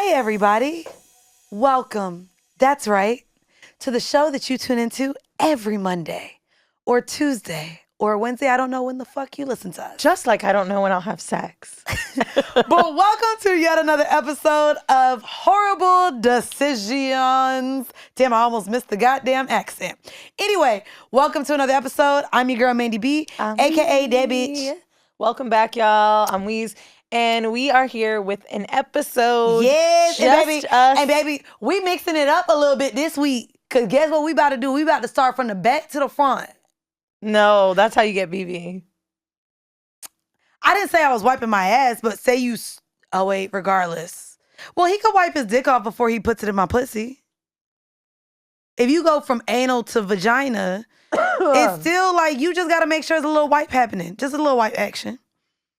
Hi, everybody. Welcome. That's right. To the show that you tune into every Monday or Tuesday or Wednesday. I don't know when the fuck you listen to us. Just like I don't know when I'll have sex. But welcome to yet another episode of Whoreible Decisions. Damn, I almost missed the goddamn accent. Anyway, welcome to another episode. I'm your girl, Mandii B, a.k.a. That Bitch. Welcome back, y'all. I'm Weez. And we are here with an episode. Yes, just and baby, we mixing it up a little bit this week. Because guess what we about to do? We about to start from the back to the front. No, that's how you get BB. I didn't say I was wiping my ass, but say you... Oh, wait, regardless. Well, he could wipe his dick off before he puts it in my pussy. If you go from anal to vagina, it's still like you just got to make sure there's a little wipe happening. Just a little wipe action.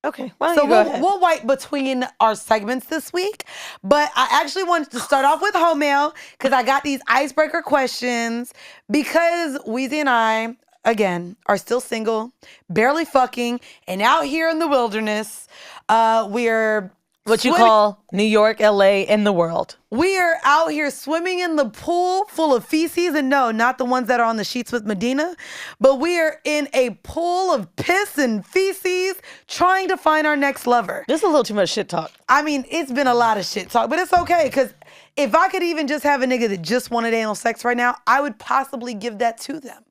Okay, why don't So you go ahead? we'll wipe between our segments this week. But I actually wanted to start off with home mail because I got these icebreaker questions because Weezy and I, again, are still single, barely fucking, and out here in the wilderness. We're what you call New York, LA, and the world. We are out here swimming in the pool full of feces, and no, not the ones that are on the sheets with Medina, but we are in a pool of piss and feces trying to find our next lover. This is a little too much shit talk. I mean, it's been a lot of shit talk, but it's okay, because if I could even just have a nigga that just wanted anal sex right now, I would possibly give that to them,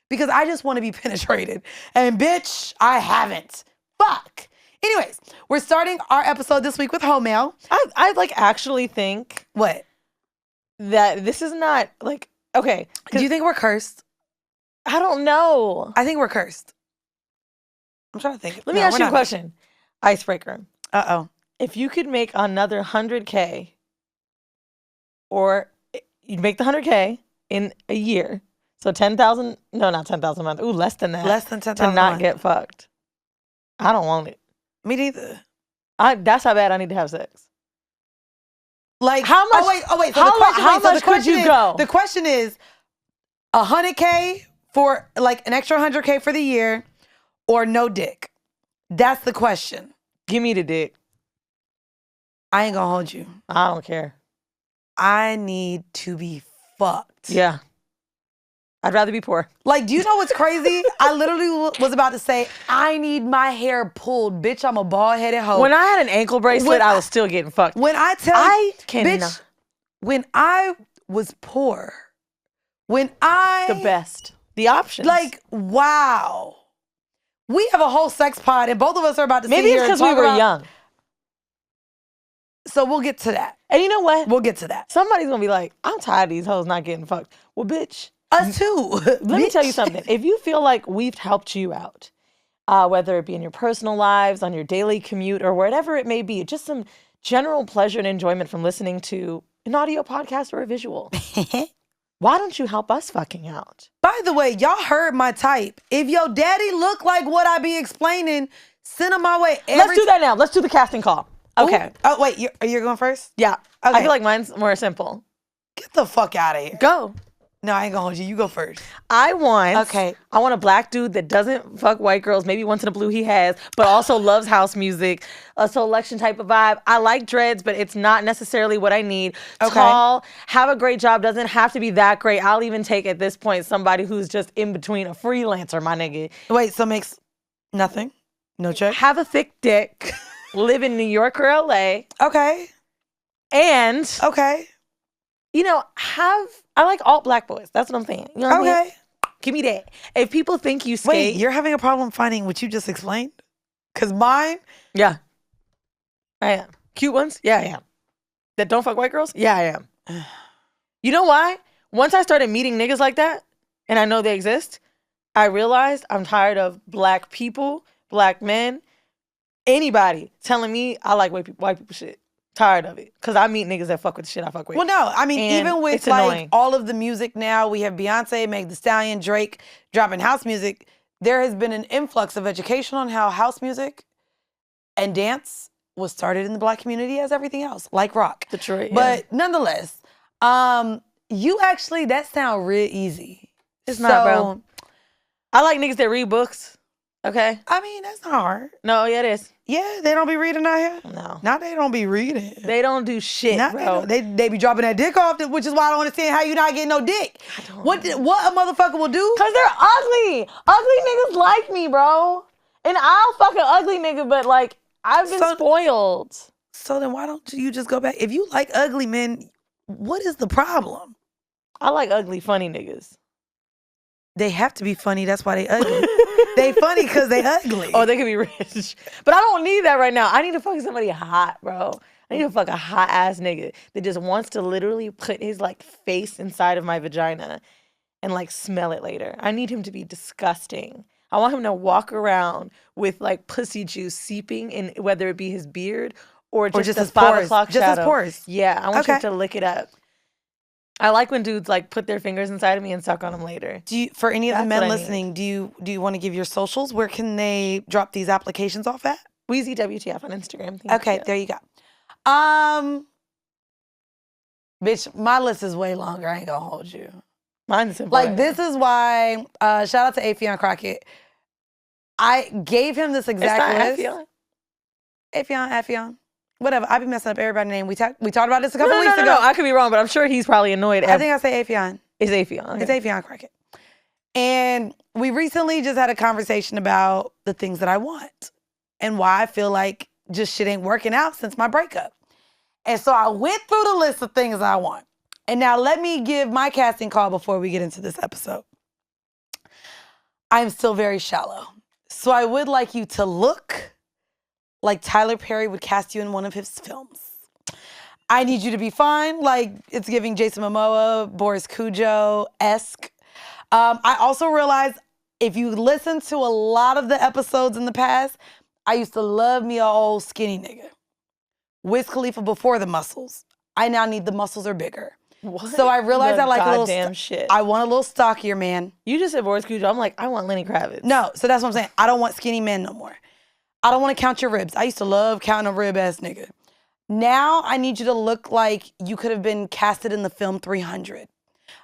because I just want to be penetrated, and bitch, I haven't. Fuck. Anyways, we're starting our episode this week with home mail. I like actually think What? that this is not like, okay. Do you think we're cursed? I don't know. I think we're cursed. I'm trying to think. Let me ask you a question. Icebreaker. Uh-oh. If you could make another 100K, or you'd make the 100K in a year, so 10,000, no, not 10,000 a month. Ooh, less than that. Less than 10,000 to a not month. get fucked. I don't want it. Me neither. That's how bad I need to have sex. Like, how much? Oh wait. So How much could you go? The question is, 100K for like an extra 100K for the year, or no dick. That's the question. Give me the dick. I ain't gonna hold you. I don't care. I need to be fucked. Yeah. I'd rather be poor. Like, do you know what's crazy? I literally was about to say, I need my hair pulled. Bitch, I'm a bald-headed hoe. When I had an ankle bracelet, I was still getting fucked. When I tell you, cannot. bitch, when I was poor, The best. The options. Like, wow. We have a whole sex pod, and both of us are about to maybe it's because we were young. So we'll get to that. And you know what? We'll get to that. Somebody's going to be like, I'm tired of these hoes not getting fucked. Well, bitch. Us too. Let me tell you something. If you feel like we've helped you out, whether it be in your personal lives, on your daily commute, or whatever it may be, just some general pleasure and enjoyment from listening to an audio podcast or a visual, why don't you help us fucking out? By the way, y'all heard my type. If your daddy look like what I be explaining, send him my way. Let's do that now. Let's do the casting call. Okay. Ooh. Oh, wait. You're going first? Yeah. Okay. I feel like mine's more simple. Get the fuck out of here. Go. No, I ain't gonna hold you. You go first. I want Okay. I want a black dude that doesn't fuck white girls, maybe once in a blue he has, but also loves house music, a selection type of vibe. I like dreads, but it's not necessarily what I need. Okay. Tall, have a great job, doesn't have to be that great. I'll even take at this point somebody who's just in between, a freelancer, my nigga. Wait, so makes nothing? No check? Have a thick dick, live in New York or LA, Okay. and Okay. you know, I like all black boys. That's what I'm saying. You know what I mean? Okay. Give me that. If people think you skate. Wait, you're having a problem finding what you just explained? Because mine... Yeah. I am. Cute ones? Yeah, I am. That don't fuck white girls? Yeah, I am. You know why? Once I started meeting niggas like that, and I know they exist, I realized I'm tired of black people, black men, anybody telling me I like white people shit. Tired of it. Because I meet niggas that fuck with the shit I fuck with. Well, no. I mean, And even with it's like annoying. all of the music now, we have Beyonce, Meg Thee Stallion, Drake dropping house music. There has been an influx of education on how house music and dance was started in the black community as everything else, like rock. Detroit, yeah. But nonetheless, you actually, that sound real easy. It's not, bro. I like niggas that read books. Okay. I mean, that's not hard. No, yeah, it is. Yeah, they don't be reading out here. No. Not they don't be reading. They don't do shit, Not bro. they be dropping that dick off, which is why I don't understand how you not getting no dick. What a motherfucker will do? Cause they're ugly. Ugly niggas like me, bro. And I'll fuck an ugly nigga, but like I've been spoiled. So then why don't you just go back? If you like ugly men, what is the problem? I like ugly, funny niggas. They have to be funny. That's why they ugly. They funny because they ugly. Oh, they can be rich. But I don't need that right now. I need to fuck somebody hot, bro. I need to fuck a hot ass nigga that just wants to literally put his like face inside of my vagina and like smell it later. I need him to be disgusting. I want him to walk around with like pussy juice seeping in, whether it be his beard or just his 5 pores. o'clock just shadow. his pores. Yeah, I want him to lick it up. I like when dudes like put their fingers inside of me and suck on them later. Do you, for any of the men listening, do you want to give your socials? Where can they drop these applications off at? Weezy WTF on Instagram. Okay, there you go. Bitch, my list is way longer. I ain't gonna hold you. Mine's simple. Like this is why. Shout out to Afion Crockett. I gave him this exact list. Afion. Whatever. I be messing up everybody's name. We talked about this a couple weeks ago. No, I could be wrong, but I'm sure he's probably annoyed. I think I say Afion. It's Afion. Okay. It's Afion Crockett. And we recently just had a conversation about the things that I want and why I feel like just shit ain't working out since my breakup. And so I went through the list of things I want. And now let me give my casting call before we get into this episode. I'm still very shallow. So I would like you to look like Tyler Perry would cast you in one of his films. I need you to be fine, like it's giving Jason Momoa, Boris Cujo-esque. I also realized if you listen to a lot of the episodes in the past, I used to love me a old skinny nigga. Wiz Khalifa before the muscles. I now need the muscles are bigger. What? So I realized I like a little damn shit. I want a little stockier man. You just said Boris Cujo. I'm like, I want Lenny Kravitz. No, so that's what I'm saying. I don't want skinny men no more. I don't want to count your ribs. I used to love counting a rib ass nigga. Now I need you to look like you could have been casted in the film 300.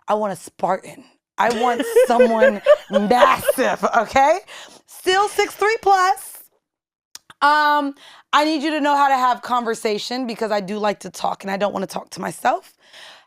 I want a Spartan. I want someone massive, okay? Still 6'3 plus. I need you to know how to have conversation because I do like to talk and I don't want to talk to myself.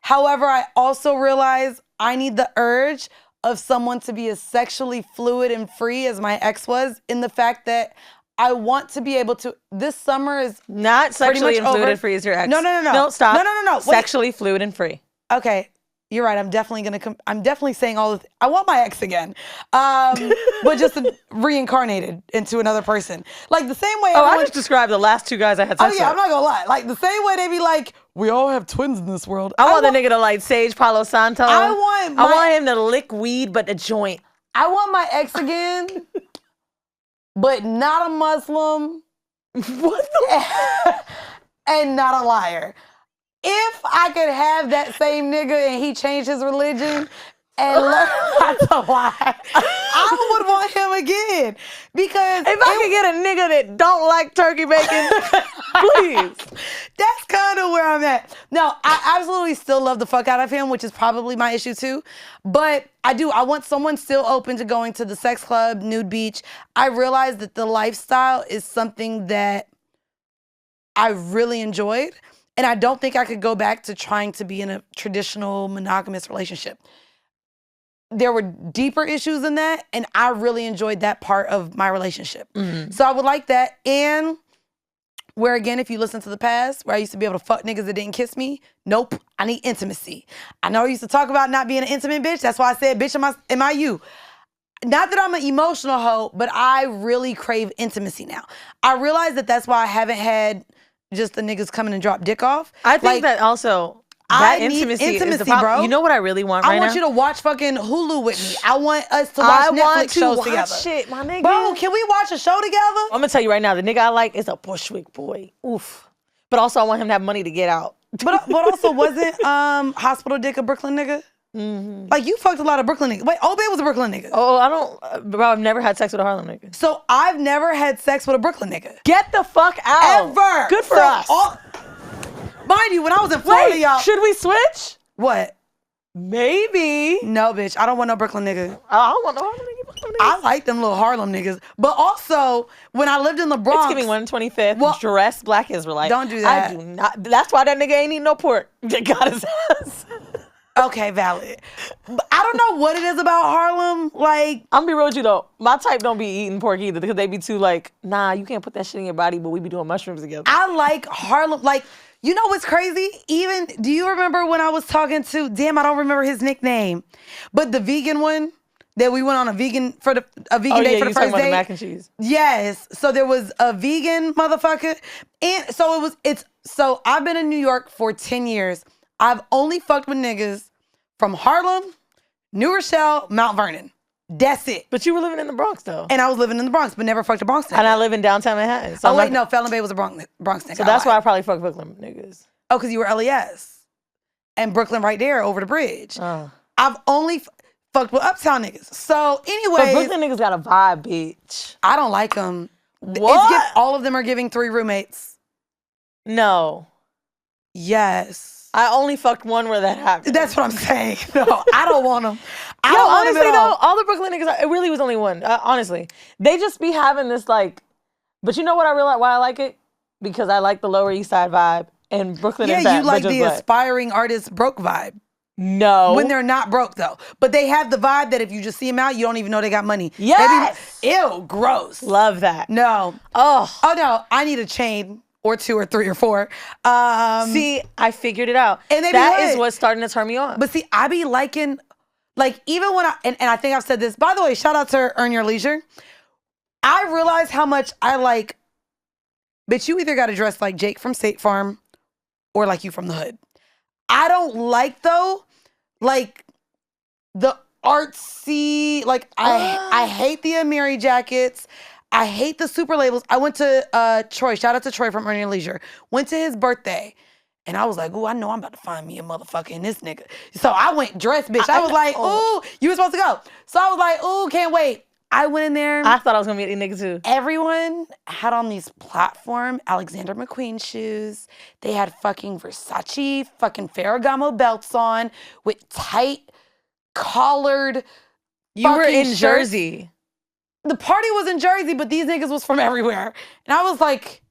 However, I also realize I need the urge of someone to be as sexually fluid and free as my ex was, in the fact that I want to be able to, this summer is not sexually fluid and free as your ex. No. No, stop. No. Wait. Sexually fluid and free. Okay. You're right. I'm definitely saying all the, I want my ex again. But just reincarnated into another person. Like the same way. I just described the last 2 guys I had sex with. I'm not gonna lie. Like the same way they be like, we all have twins in this world. I want the nigga to like Sage Palo Santo. I want him to lick weed, but a joint. I want my ex again, but not a Muslim. What the? And not a liar. If I could have that same nigga and he changed his religion and learned not to lie, I would want him again. Because if I could get a nigga that don't like turkey bacon, please. That's kind of where I'm at. No, I absolutely still love the fuck out of him, which is probably my issue too. But I want someone still open to going to the sex club, nude beach. I realize that the lifestyle is something that I really enjoyed. And I don't think I could go back to trying to be in a traditional monogamous relationship. There were deeper issues in that, and I really enjoyed that part of my relationship. Mm-hmm. So I would like that. And where, again, if you listen to the past, where I used to be able to fuck niggas that didn't kiss me, nope, I need intimacy. I know I used to talk about not being an intimate bitch. That's why I said, bitch, am I you? Not that I'm an emotional hoe, but I really crave intimacy now. I realize that that's why I haven't had just the niggas coming and drop dick off. I think that also, that intimacy is the problem. Bro. You know what I really want right now? I want you to watch fucking Hulu with me. I want us to watch Netflix shows together. Shit, my nigga. Bro, can we watch a show together? I'm gonna tell you right now, the nigga I like is a Bushwick boy. Oof. But also I want him to have money to get out. But also wasn't Hospital Dick a Brooklyn nigga? Mm-hmm. Like, you fucked a lot of Brooklyn niggas. Wait, Obey was a Brooklyn nigga. Oh, I don't, bro, I've never had sex with a Harlem nigga. So I've never had sex with a Brooklyn nigga. Get the fuck out. Ever. Good for us. Mind you, when I was in Florida, y'all. Should we switch? What? Maybe. No, bitch. I don't want no Brooklyn nigga. I don't want no Harlem nigga. I like them little Harlem niggas. But also, when I lived in the Bronx. It's giving 125th dressed black Israelite. Don't do that. I do not. That's why that nigga ain't eating no pork. They got his ass. Okay, valid. But I don't know what it is about Harlem. Like, I'm gonna be real with you though. My type don't be eating pork either because they be too like, nah, you can't put that shit in your body, but we be doing mushrooms together. I like Harlem. Like, you know what's crazy? Even, do you remember when I was talking to, damn, I don't remember his nickname, but the vegan one that we went on a vegan date for the first date? The mac and cheese. Yes. So there was a vegan motherfucker. And so I've been in New York for 10 years. I've only fucked with niggas from Harlem, New Rochelle, Mount Vernon. That's it. But you were living in the Bronx though. And I was living in the Bronx, but never fucked a Bronx nigga. And I live in downtown Manhattan. So no, Felon Bay was a Bronx nigga. So that's why I probably fuck Brooklyn niggas. Oh, because you were LES. And Brooklyn right there over the bridge. Oh. I've only fucked with Uptown niggas. So anyway. But Brooklyn niggas got a vibe, bitch. I don't like them. What? All of them are giving 3 roommates. No. Yes. I only fucked one where that happened. That's what I'm saying. No, I don't want them. Honestly though, all the Brooklyn niggas, it really was only one. Honestly, they just be having this like. But you know what I realize why I like it? Because I like the Lower East Side vibe, and Brooklyn is that. Yeah, you like the aspiring artist broke vibe. No. When they're not broke though, but they have the vibe that if you just see them out, you don't even know they got money. Yes. Ew, gross. Love that. No. Oh no, I need a chain. Or 2 or 3 or 4. See, I figured it out. And that is what's starting to turn me on. But see, I be liking, like even when and I think I've said this, by the way, shout out to Earn Your Leisure. I realize how much I like, bitch, you either got to dress like Jake from State Farm or like you from the hood. I don't like though, like the artsy, like I hate the Amiri jackets. I hate the super labels. I went to Troy. Shout out to Troy from Earn Your Leisure. Went to his birthday. And I was like, ooh, I know I'm about to find me a motherfucker in this nigga. So I went dressed, bitch. I was like, ooh, you were supposed to go. So I was like, ooh, can't wait. I went in there. I thought I was going to be a nigga too. Everyone had on these platform Alexander McQueen shoes. They had fucking Versace, fucking Ferragamo belts on with tight, collared You were in shirts. Jersey. The party was in Jersey, but these niggas was from everywhere. And I was like,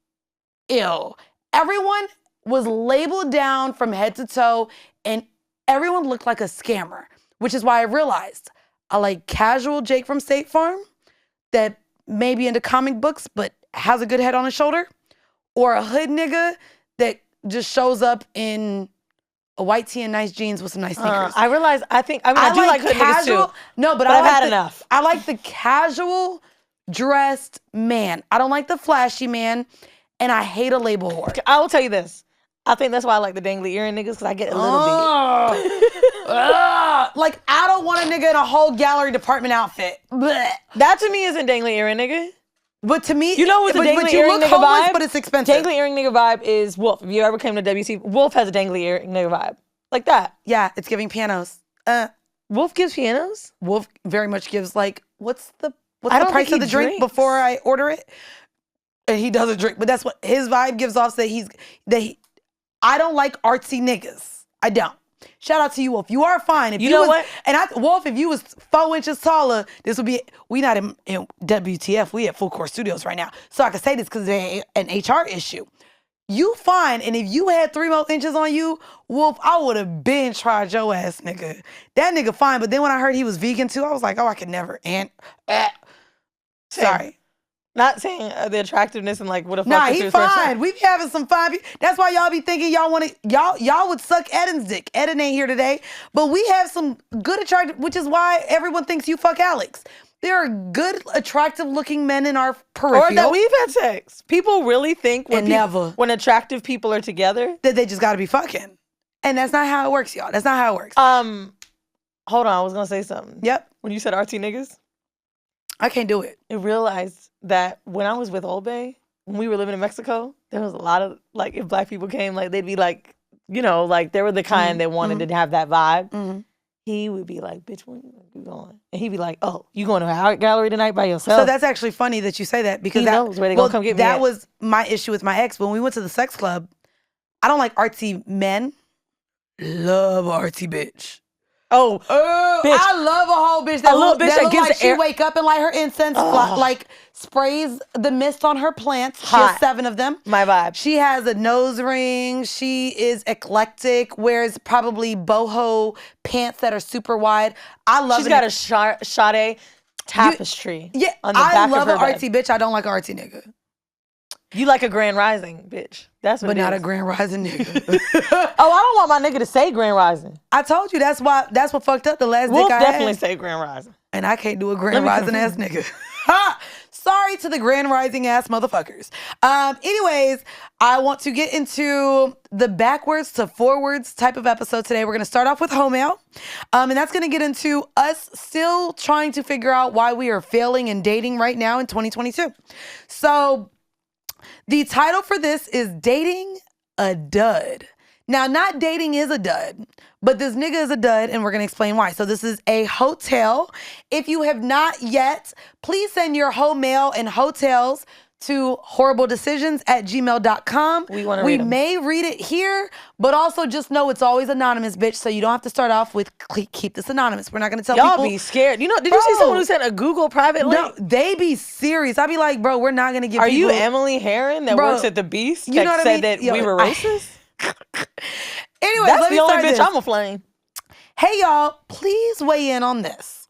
ew. Everyone was labeled down from head to toe, and everyone looked like a scammer, which is why I realized I like casual Jake from State Farm that may be into comic books, but has a good head on his shoulder, or a hood nigga that just shows up in a white tee and nice jeans with some nice sneakers. I realize, I do like hood niggas too. No, but I've like had enough. I like the casual dressed man. I don't like the flashy man, and I hate a label whore. I will tell you this. I think that's why I like the dangly earring niggas, because I get a little bit. Like, I don't want a nigga in a whole gallery department outfit. Blech. That to me isn't dangly earring nigga. But to me, you know what the dangly earring nigga vibe? But it's expensive. Dangly earring nigga vibe is Wolf. If you ever came to WC, Wolf has a dangly earring nigga vibe. Like that. Yeah, it's giving pianos. Wolf gives pianos? Wolf very much gives like, what's the price of the drink before I order it? And he doesn't drink, but that's what his vibe gives off. I don't like artsy niggas. I don't. Shout out to you, Wolf. You are fine. If you know what? And Wolf, if you was 4 inches taller, this would be, we not in WTF, we at Full Court Studios right now. So I can say this because it's an HR issue. You fine, and if you had 3 more inches on you, Wolf, I would have been tried your ass, nigga. That nigga fine, but then when I heard he was vegan too, I was like, oh, I could never. Sorry. Not saying the attractiveness and like what a fuck. Nah, he fine. We be having some fun. That's why y'all be thinking y'all would suck Eden's dick. Eden ain't here today, but we have some good attractive, which is why everyone thinks you fuck Alex. There are good, attractive looking men in our peripheral. Or that we've had sex. People really think when attractive people are together that they just gotta be fucking. And that's not how it works, y'all. That's not how it works. Hold on, I was gonna say something. Yep. When you said RT niggas, I can't do it. I realized that when I was with Old Bay, when we were living in Mexico, there was a lot of, like, if black people came, like, they'd be like, you know, like, they were the kind that wanted to have that vibe. Mm-hmm. He would be like, bitch, when you going? And he'd be like, oh, you going to an art gallery tonight by yourself? So that's actually funny that you say that, because he knows where they gonna come get me. That was my issue with my ex. When we went to the sex club, I don't like artsy men. Love artsy bitch. Oh, bitch. I love a whole bitch that A little bitch that look gives like she air- wake up and like her incense like sprays the mist on her plants. She Hot. has 7 of them. My vibe. She has a nose ring. She is eclectic. Wears probably boho pants that are super wide. I love. She's got a Sade tapestry. Yeah, on the back I love of her an bed. artsy bitch. I don't like an artsy nigga. You like a Grand Rising, bitch. That's what But it not is. a grand rising nigga. Oh, I don't want my nigga to say Grand Rising. I told you that's what fucked up the last We'll dick I definitely had. say Grand Rising. And I can't do a grand rising ass nigga. Ha! Sorry to the grand rising ass motherfuckers. Anyways, I want to get into the backwards to forwards type of episode today. We're going to start off with home mail. And that's going to get into us still trying to figure out why we are failing in dating right now in 2022. So the title for this is Dating a Dud. Now, not dating is a dud, but this nigga is a dud, and we're going to explain why. So this is a hotel. If you have not yet, please send your home mail and hotels to whoreible decisions@gmail.com. We wanna read 'em. may read it here, but also just know it's always anonymous, bitch, so you don't have to start off with keep this anonymous. We're not going to tell Y'all people. be scared. You know, did you see Bro. someone who sent a Google private link? No, they be serious. I be like, bro, we're not going to give Are people. you Emily Herron that Bro, works at the Beast you that know what I said mean? that Yo, we were racist? Anyways, That's let me the only start bitch this. I'm a flame. Hey, y'all, please weigh in on this.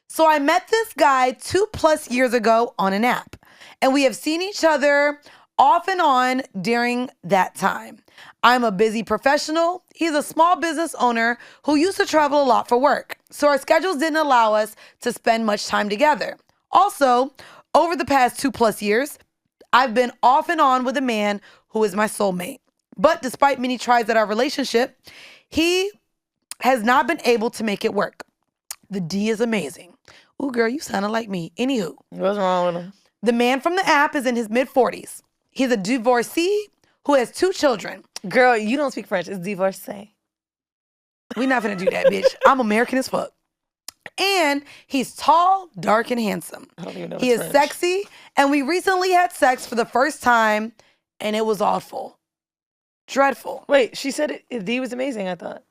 So I met this guy 2+ years ago on an app, and we have seen each other off and on during that time. I'm a busy professional. He's a small business owner who used to travel a lot for work, so our schedules didn't allow us to spend much time together. Also, over the past 2+ years, I've been off and on with a man who is my soulmate. But despite many tries at our relationship, he has not been able to make it work. The D is amazing. Ooh, girl, you sounded like me. Anywho, What's wrong with him? the man from the app is in his mid-40s. He's a divorcee who has 2 children. Girl, you don't speak French. It's divorcé. We not finna do that, bitch. I'm American as fuck. And he's tall, dark, and handsome. I don't even know He is French. sexy, and we recently had sex for the first time, and it was awful. Dreadful. Wait, she said it, D was amazing, I thought.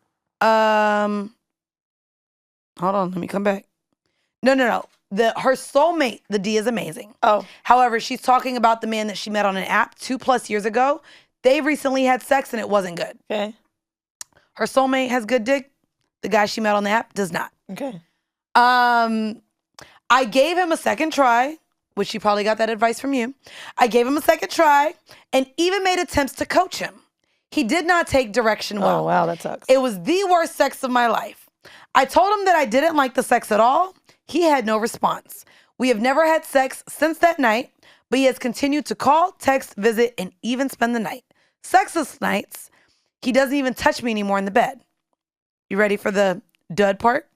Hold on, let me come back. No. Her soulmate, the D, is amazing. Oh. However, she's talking about the man that she met on an app 2+ years ago. They recently had sex and it wasn't good. Okay. Her soulmate has good dick. The guy she met on the app does not. Okay. I gave him a second try, which you probably got that advice from you. I gave him a second try and even made attempts to coach him. He did not take direction well. Oh, wow, that sucks. It was the worst sex of my life. I told him that I didn't like the sex at all. He had no response. We have never had sex since that night, but he has continued to call, text, visit, and even spend the night. Sexless nights, he doesn't even touch me anymore in the bed. You ready for the dud part?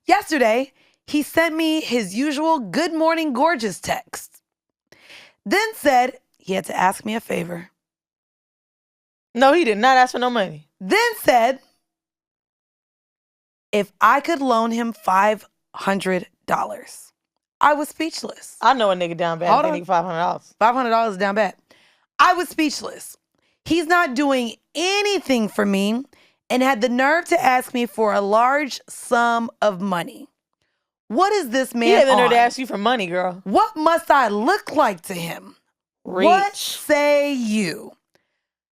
Yesterday, he sent me his usual good morning gorgeous text. Then said he had to ask me a favor. No, he did not ask for no money. Then said if I could loan him $500. I was speechless. I know a nigga down bad. Hold They on. need $500. $500 is down bad. I was speechless. He's not doing anything for me and had the nerve to ask me for a large sum of money. What is this man He had the nerve on? to ask you for money, girl. What must I look like to him? What Reach. say you?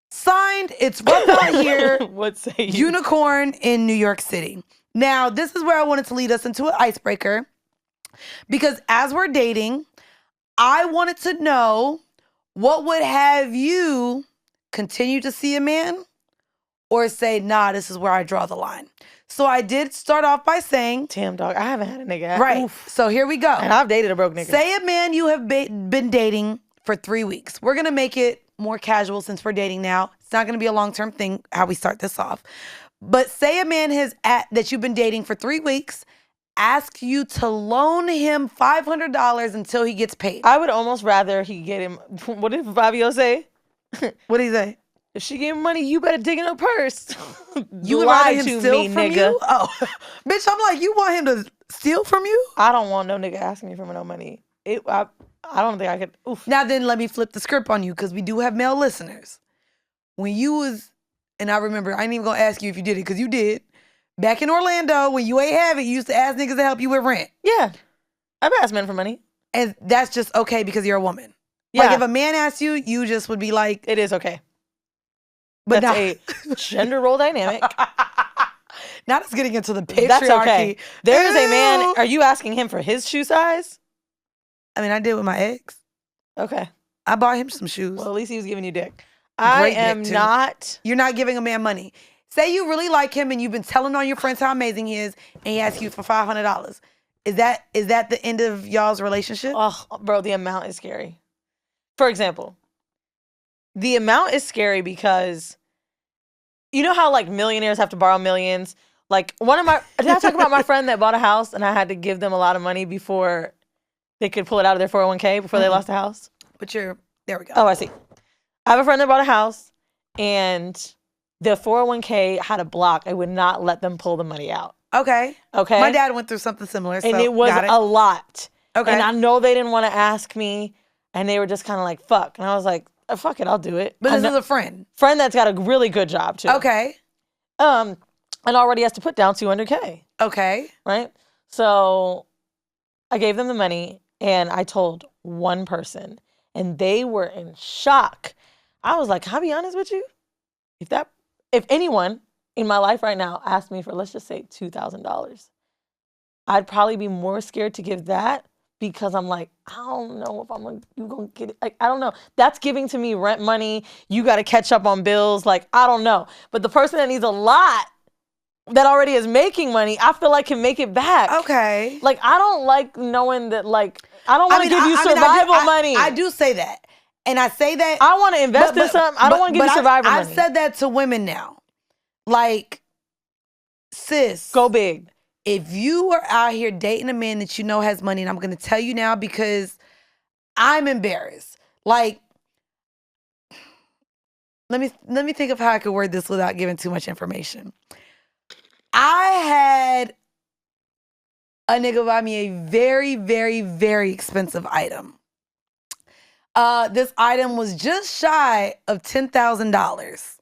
Signed, it's rough out here. What say you? Unicorn in New York City. Now, this is where I wanted to lead us into an icebreaker because as we're dating, I wanted to know what would have you continue to see a man or say, nah, this is where I draw the line. So I did start off by saying, Damn, dog. I haven't had a nigga. right. Oof. So here we go. And I've dated a broke nigga. Say a man you have been dating for 3 weeks. We're going to make it more casual since we're dating now. It's not going to be a long-term thing how we start this off. But say a man that you've been dating for 3 weeks asks you to loan him $500 until he gets paid. I would almost rather he get him. What did Fabio say? What did he say? If she give him money, you better dig in her purse. You would Lie rather him to steal me, from nigga. you? Oh, bitch, I'm like, you want him to steal from you? I don't want no nigga asking me for no money. I don't think I could. Oof. Now then, let me flip the script on you because we do have male listeners. When you was, and I remember, I ain't even gonna ask you if you did it because you did. Back in Orlando, when you ain't have it, you used to ask niggas to help you with rent. Yeah. I've asked men for money. And that's just okay because you're a woman. Yeah. Like if a man asked you, you just would be like, it is okay. But that's a gender role dynamic. Not us getting into the patriarchy. That's okay. There is a man. Are you asking him for his shoe size? I mean, I did with my ex. Okay. I bought him some shoes. Well, at least he was giving you dick. I am not. You're not giving a man money. Say you really like him and you've been telling on your friends how amazing he is, and he asks you for $500. Is that the end of y'all's relationship? Oh, bro, the amount is scary. For example, the amount is scary because you know how like millionaires have to borrow millions? Like did I talk about my friend that bought a house and I had to give them a lot of money before they could pull it out of their 401k before they lost the house? But there we go. Oh, I see. I have a friend that bought a house and the 401k had a block. I would not let them pull the money out. Okay. My dad went through something similar. And it was a lot. Okay. And I know they didn't want to ask me and they were just kind of like, fuck. And I was like, fuck it, I'll do it. But this is a friend. Friend that's got a really good job too. Okay. And already has to put down $200K. Okay. Right? So I gave them the money and I told one person and they were in shock. I was like, can I be honest with you? If anyone in my life right now asked me for, let's just say $2,000, I'd probably be more scared to give that because I'm like, I don't know if you gonna get it. Like, I don't know. That's giving to me rent money. You got to catch up on bills. Like, I don't know. But the person that needs a lot that already is making money, I feel like can make it back. Okay. Like, I don't like knowing that, like, I don't want to give you survival money. I do say that. And I say that. I want to invest in something. I don't want to give you survival money. I've said that to women now. Like, sis. Go big. If you are out here dating a man that you know has money, and I'm going to tell you now because I'm embarrassed. Like, let me think of how I could word this without giving too much information. I had a nigga buy me a very, very, very expensive item. This item was just shy of $10,000.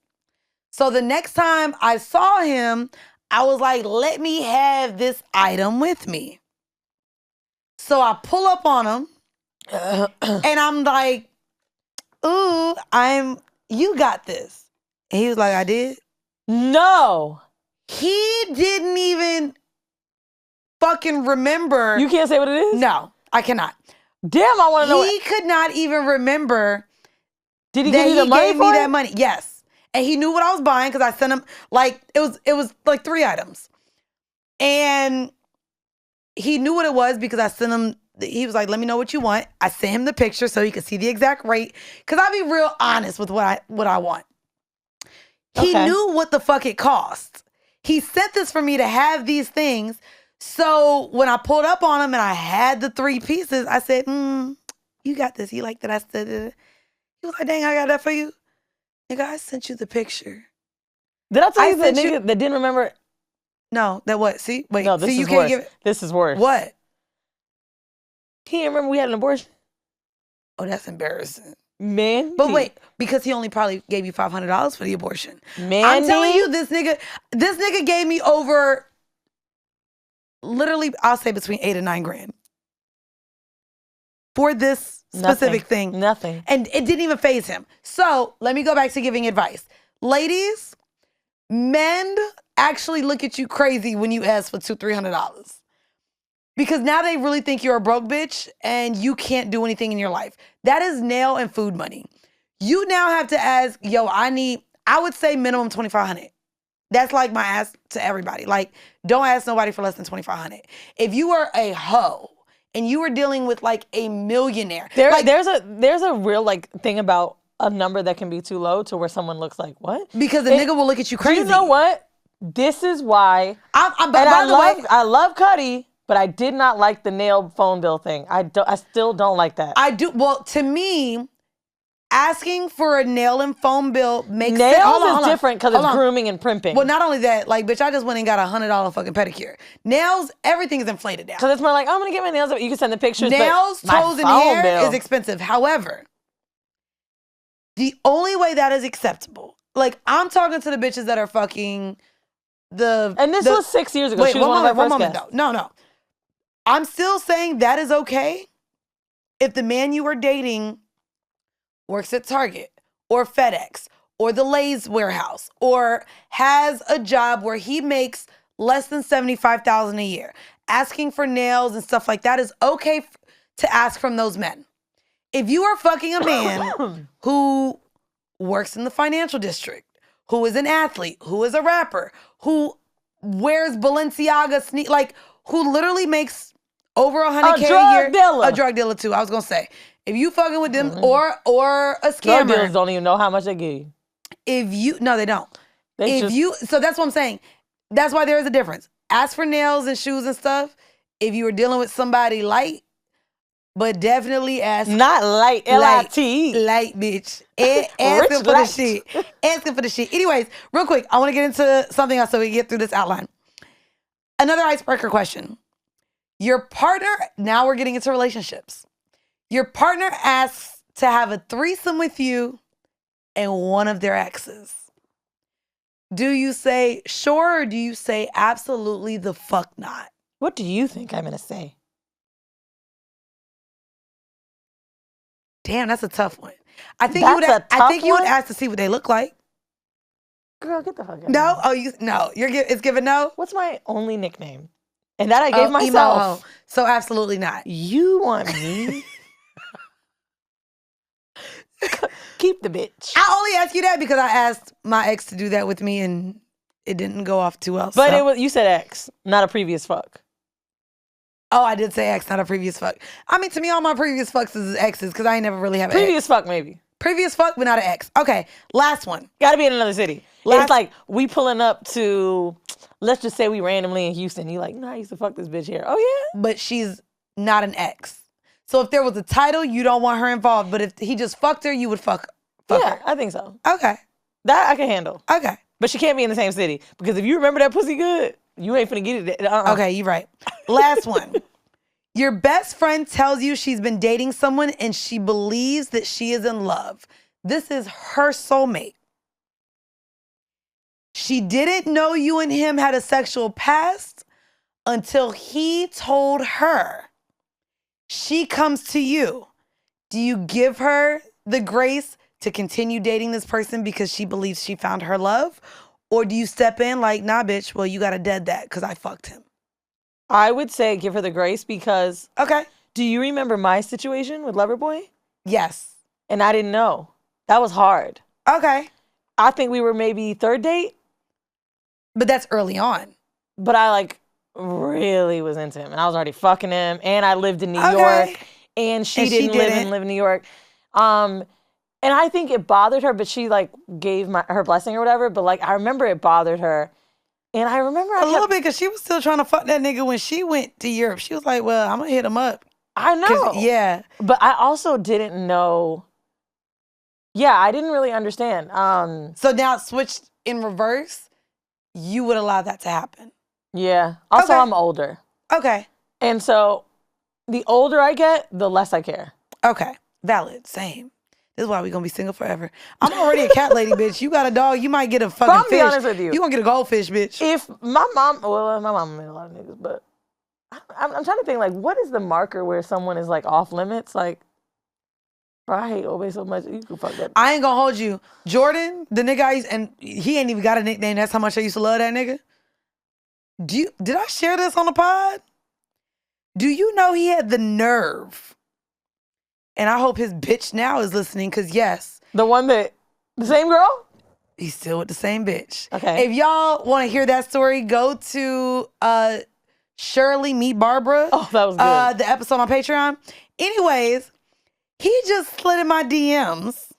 So the next time I saw him, I was like, let me have this item with me. So I pull up on him and I'm like, ooh, you got this. And he was like, I did? No. He didn't even fucking remember. You can't say what it is? No, I cannot. Damn, I want to know. He could not even remember. Did he give you the money gave me that money. Yes. And he knew what I was buying because I sent him, like, it was like 3 items. And he knew what it was because I sent him, he was like, let me know what you want. I sent him the picture so he could see the exact rate. Because I'll be real honest with what I want. He knew what the fuck it cost. He sent this for me to have these things. So when I pulled up on him and I had the 3 pieces, I said, you got this. You like that I said it? He was like, dang, I got that for you. Nigga, I sent you the picture. Did I tell you that nigga that didn't remember? No, that what? See? Wait, no, this see, is you can't worse. give it. This is worse. What? He didn't remember we had an abortion. Oh, that's embarrassing. Man. But wait, because he only probably gave you $500 for the abortion. Man. I'm telling you, this nigga gave me over, literally, I'll say between $8 and $9 grand. For this specific thing. Nothing. And it didn't even faze him. So let me go back to giving advice. Ladies, men actually look at you crazy when you ask for $200-$300. Because now they really think you're a broke bitch and you can't do anything in your life. That is nail and food money. You now have to ask, yo, I would say minimum $2,500. That's like my ask to everybody. Like, don't ask nobody for less than $2,500. If you are a hoe, and you were dealing with like a millionaire. There's a real like thing about a number that can be too low to where someone looks like, what? Because the nigga will look at you crazy. You know what? This is why. I love Cuddy, but I did not like the nail phone bill thing. I still don't like that. I do. Well, to me, asking for a nail and phone bill makes nails sense. Nails is different because it's grooming and primping. Well, not only that, like, bitch, I just went and got $100 fucking pedicure. Nails, everything is inflated down. Because it's more like, I'm going to get my nails. You can send the pictures. Nails, toes, and hair is expensive. However, the only way that is acceptable, like, I'm talking to the bitches that are fucking And this was 6 years ago. Wait, She was one moment though. No. I'm still saying that is okay if the man you are dating works at Target or FedEx or the Lay's warehouse or has a job where he makes less than $75,000 a year. Asking for nails and stuff like that is okay to ask from those men. If you are fucking a man who works in the financial district, who is an athlete, who is a rapper, who wears Balenciaga like who literally makes over $100K a year. Dealer. A drug dealer too. I was gonna say, if you fucking with them or a scammer, drug dealers don't even know how much they give you. No, they don't. So that's what I'm saying. That's why there is a difference. Ask for nails and shoes and stuff. If you were dealing with somebody light, but definitely ask. Not light, L-I-T. Light, bitch. Asking for the shit. Asking for the shit. Anyways, real quick, I want to get into something else so we can get through this outline. Another icebreaker question. Your partner, now we're getting into relationships. Your partner asks to have a threesome with you and one of their exes. Do you say sure or do you say absolutely the fuck not? What do you think I'm going to say? Damn, that's a tough one. I think you would ask to see what they look like. Girl, get the fuck out. No? It's given no? What's my only nickname? And that I gave myself. Emo. So absolutely not. You want me? Keep the bitch. I only ask you that because I asked my ex to do that with me and it didn't go off too well. But it was, you said ex, not a previous fuck. Oh, I did say ex, not a previous fuck. I mean, to me, all my previous fucks is exes because I ain't never really have an previous fuck, maybe. Previous fuck, but not an ex. Okay, last one. Gotta be in another city. It's like we pulling up to, let's just say we randomly in Houston. You like, nah, I used to fuck this bitch here. Oh, yeah? But she's not an ex. So if there was a title, you don't want her involved. But if he just fucked her, you would fuck her. I think so. Okay. That I can handle. Okay. But she can't be in the same city. Because if you remember that pussy good, you ain't finna get it. Okay, you're right. Last one. Your best friend tells you she's been dating someone and she believes that she is in love. This is her soulmate. She didn't know you and him had a sexual past until he told her. She comes to you. Do you give her the grace to continue dating this person because she believes she found her love? Or do you step in like, nah, bitch, well, you got to dead that because I fucked him? I would say give her the grace because... Okay. Do you remember my situation with Loverboy? Yes. And I didn't know. That was hard. Okay. I think we were maybe third date. But that's early on. But I like really was into him. And I was already fucking him. And I lived in New York. And she didn't live in New York. And I think it bothered her, but she like gave her blessing or whatever. But like I remember it bothered her. And I remember a little bit because she was still trying to fuck that nigga when she went to Europe. She was like, well, I'm going to hit him up. I know. Yeah. But I also didn't know. Yeah, I didn't really understand. So now switched in reverse, you would allow that to happen. Yeah. Also, I'm older. Okay. And so the older I get, the less I care. Okay. Valid. Same. This is why we're going to be single forever. I'm already a cat lady, bitch. You got a dog, you might get a fucking fish. I'll be honest with you. You going to get a goldfish, bitch. If my mom, well, my mom made a lot of niggas, but I'm trying to think, like, what is the marker where someone is, like, off limits? Like, I hate Obey so much, you can fuck that. I ain't going to hold you. Jordan, the nigga and he ain't even got a nickname. That's how much I used to love that nigga. Did I share this on the pod? Do you know he had the nerve? And I hope his bitch now is listening, because yes. The same girl? He's still with the same bitch. Okay. If y'all want to hear that story, go to Shirley Meet Barbara. Oh, that was good. The episode on Patreon. Anyways, he just slid in my DMs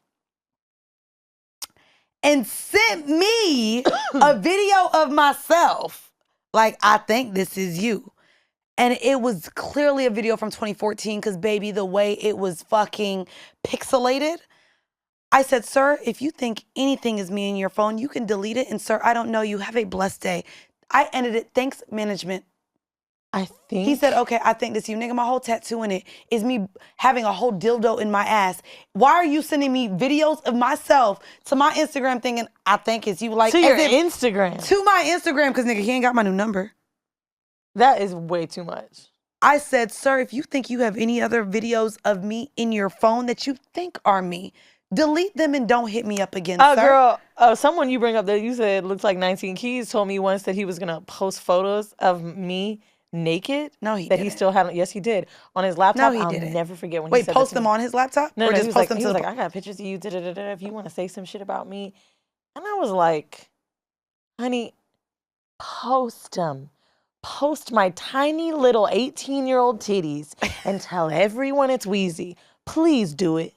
and sent me a video of myself. Like, I think this is you. And it was clearly a video from 2014 because, baby, the way it was fucking pixelated. I said, sir, if you think anything is me in your phone, you can delete it. And, sir, I don't know you. Have a blessed day. I ended it. Thanks, management. I think He said, okay, I think this you. Nigga, my whole tattoo in it is me having a whole dildo in my ass. Why are you sending me videos of myself to my Instagram thinking I think it's you? Like, to as your if- Instagram. To my Instagram, because nigga, he ain't got my new number. That is way too much. I said, sir, if you think you have any other videos of me in your phone that you think are me, delete them and don't hit me up again, Oh, sir. girl, someone you bring up that you said looks like 19 Keys told me once that he was going to post photos of me naked. No, he that didn't. he still hadn't. Yes, he did. On his laptop. No, he I'll didn't. never forget when he Wait, said post that to them me. on his laptop? No, or he just was post like, them he to was the like, I got pictures of you. If you want to say some shit about me. And I was like, honey, post them. Post my tiny little 18-year-old titties and tell everyone it's Weezy. Please do it.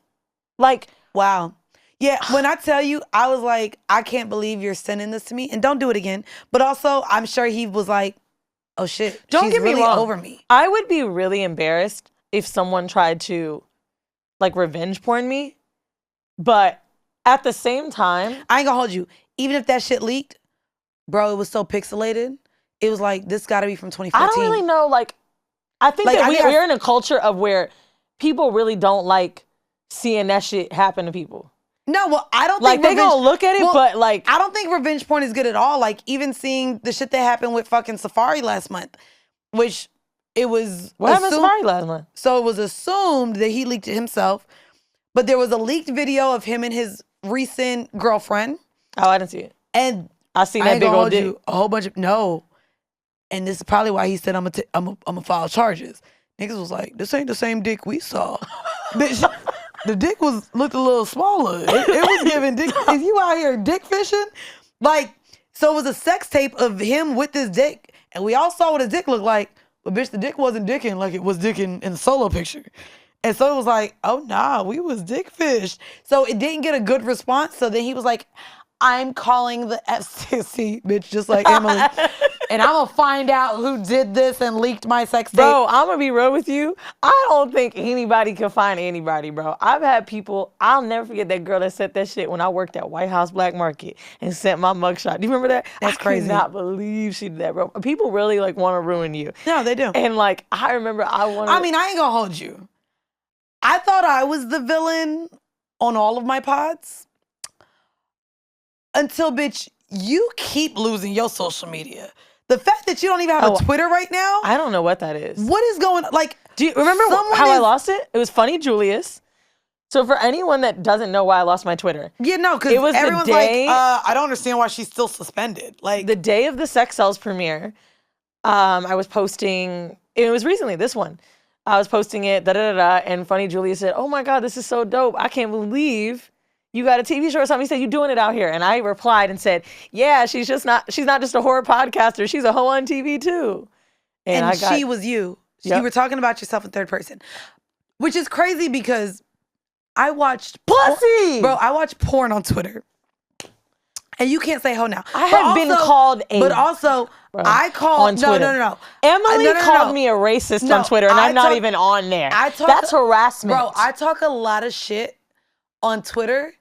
Like, Wow. Yeah, when I tell you, I was like, I can't believe you're sending this to me. And don't do it again. But also, I'm sure he was like, oh shit, don't she's get me really wrong. over me. I would be really embarrassed if someone tried to, like, revenge porn me. But at the same time, I ain't gonna hold you. Even if that shit leaked, bro, it was so pixelated. It was like, this gotta be from 2014. I don't really know. Like, I think Like, that I think we're in a culture of where people really don't like seeing that shit happen to people. No, well, I don't Like, think they gonna look at it, but like, I don't think revenge porn is good at all. Like, even seeing the shit that happened with fucking Safari last month, which it was what happened to Safari last month? So it was assumed that he leaked it himself, but there was a leaked video of him and his recent girlfriend. Oh, I didn't see it. And I seen I that ain't big gonna old hold dick. you, a whole bunch of no. And this is probably why he said I'm gonna file charges. Niggas was like, this ain't the same dick we saw. Bitch, the dick looked a little smaller. It was giving dick. Is you out here dick fishing? Like, so it was a sex tape of him with this dick, and we all saw what his dick looked like. But bitch, the dick wasn't dicking like it was dicking in the solo picture. And so it was like, oh nah, we was dick fished. So it didn't get a good response. So then he was like, I'm calling the FCC, bitch, just like Emily. And I'm gonna find out who did this and leaked my sex tape. Bro, I'm gonna be real with you. I don't think anybody can find anybody, bro. I've had people, I'll never forget that girl that said that shit when I worked at White House Black Market and sent my mugshot. Do you remember that? That's crazy. I cannot believe she did that, bro. People really like want to ruin you. No, they do. And like, I remember I mean, I ain't gonna hold you. I thought I was the villain on all of my pods. Until, bitch, you keep losing your social media. The fact that you don't even have a Twitter right now. I don't know what that is. What is going on? Like, do you remember how I lost it? It was Funny Julius. So for anyone that doesn't know why I lost my Twitter. Yeah, no, because everyone's like, I don't understand why she's still suspended. Like, the day of the Sex Cells premiere, I was posting, it was recently, this one. I was posting it, and Funny Julius said, oh my God, this is so dope. I can't believe you got a TV show or something. He said, you doing it out here. And I replied and said, yeah, she's not just a horror podcaster. She's a hoe on TV too. And she was you. Yep. You were talking about yourself in third person, which is crazy because I watched pussy. Bro, I watch porn on Twitter. And you can't say hoe now. I have been called a... But also, bro, I called... on Twitter. No. Emily called me a racist on Twitter, and I'm not even on there. That's harassment. Bro, I talk a lot of shit on Twitter.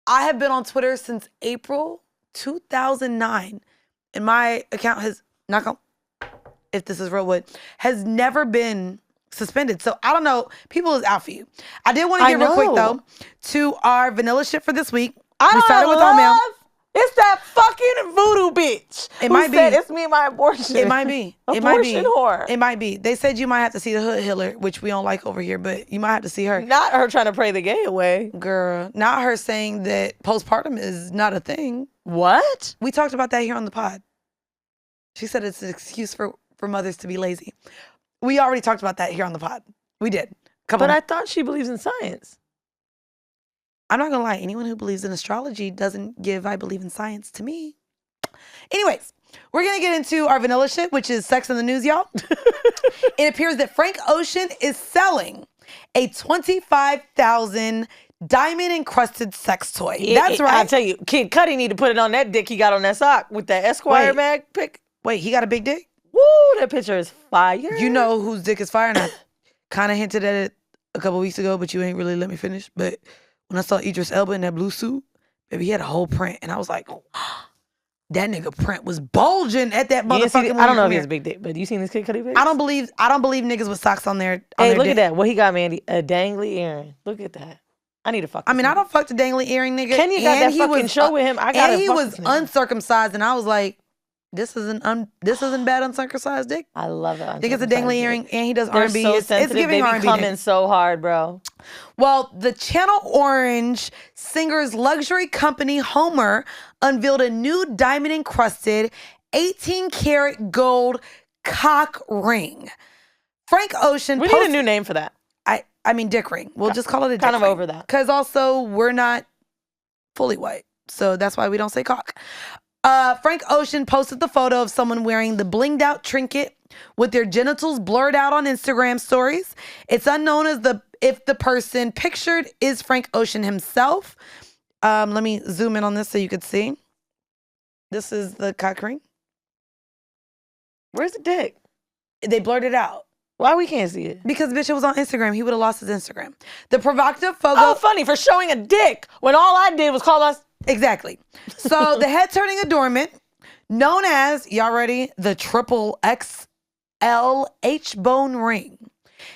I have been on Twitter since April 2009. And my account has, knock on, if this is real wood, has never been suspended. So I don't know. People is out for you. I did want to get real quick, though, to our vanilla shit for this week. We started with oatmeal. It's that fucking voodoo bitch. It might be. It's me and my abortion. It might be. Abortion whore. It might be. They said you might have to see the hood healer, which we don't like over here, but you might have to see her. Not her trying to pray the gay away. Girl, not her saying that postpartum is not a thing. What? We talked about that here on the pod. She said it's an excuse for mothers to be lazy. We already talked about that here on the pod. We did. But I thought she believes in science. I'm not gonna lie, anyone who believes in astrology doesn't give I believe in science to me. Anyways, we're gonna get into our vanilla shit, which is sex in the news, y'all. It appears that Frank Ocean is selling a $25,000 diamond encrusted sex toy. That's right. I'll tell you, Kid Cudi need to put it on that dick he got on that sock with that Esquire mag pic. Wait, he got a big dick? Woo, that picture is fire. You know whose dick is fire? And I kind of hinted at it a couple weeks ago, but you ain't really let me finish. But when I saw Idris Elba in that blue suit, baby, he had a whole print. And I was like, That nigga print was bulging at that You didn't see motherfucking. I don't know if he has a big dick, but you seen this Kid Cudi pics? I don't believe niggas with socks on their. Hey, their look dick. at that. What he got, Mandii? A dangly earring. Look at that. I need to fuck. I mean, this I nigga. don't fuck the dangly earring nigga. Kenya got that he fucking was, show with him. I got. And he fuck was this nigga. uncircumcised, and I was like, this isn't bad uncircumcised dick. I love it. I think it's a dangly earring, and he does They're R&B. so It's sensitive. giving They be R&B. coming so hard, bro. Well, the Channel Orange singer's luxury company Homer unveiled a new diamond-encrusted 18-karat gold cock ring. Frank Ocean. We need a new name for that. I mean, dick ring. We'll just call it a dick kind of ring. over that. Because also, we're not fully white. So that's why we don't say cock. Frank Ocean posted the photo of someone wearing the blinged out trinket with their genitals blurred out on Instagram stories. It's unknown if the person pictured is Frank Ocean himself. Let me zoom in on this so you could see. This is the cock ring. Where's the dick? They blurred it out. Why we can't see it? Because bitch, it was on Instagram. He would have lost his Instagram. The provocative photo. Oh, funny, for showing a dick when all I did was call us. Exactly. So the head-turning adornment, known as, y'all ready, the triple XL H-bone ring,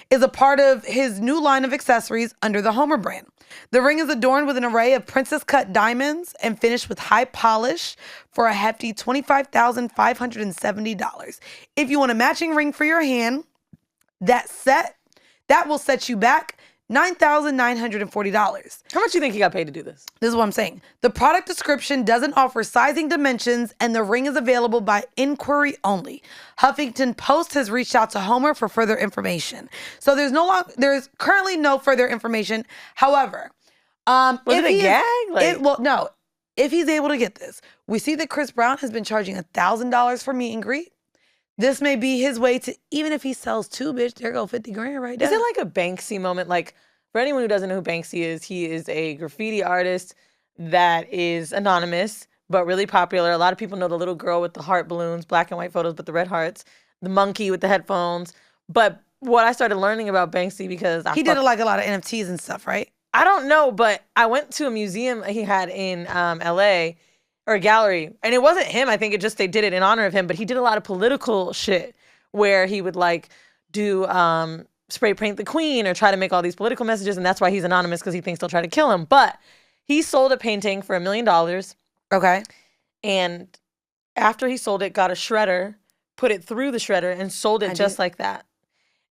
is a part of his new line of accessories under the Homer brand. The ring is adorned with an array of princess-cut diamonds and finished with high polish for a hefty $25,570. If you want a matching ring for your hand, that will set you back $9,940. How much do you think he got paid to do this? This is what I'm saying. The product description doesn't offer sizing dimensions, and the ring is available by inquiry only. Huffington Post has reached out to Homer for further information. So there's currently no further information. However, Was it a gag? no. If he's able to get this, we see that Chris Brown has been charging $1,000 for meet and greet. This may be his way to, even if he sells two, bitch, there go 50 grand right there. Is it like a Banksy moment? Like, for anyone who doesn't know who Banksy is, he is a graffiti artist that is anonymous, but really popular. A lot of people know the little girl with the heart balloons, black and white photos, but the red hearts, the monkey with the headphones. But what I started learning about Banksy because he did like a lot of NFTs and stuff, right? I don't know, but I went to a museum he had in LA, or a gallery, and it wasn't him. I think they did it in honor of him, but he did a lot of political shit where he would like do spray paint the queen or try to make all these political messages, and that's why he's anonymous, because he thinks they'll try to kill him. But he sold a painting for $1 million. Okay. And after he sold it, got a shredder, put it through the shredder, and sold it just like that.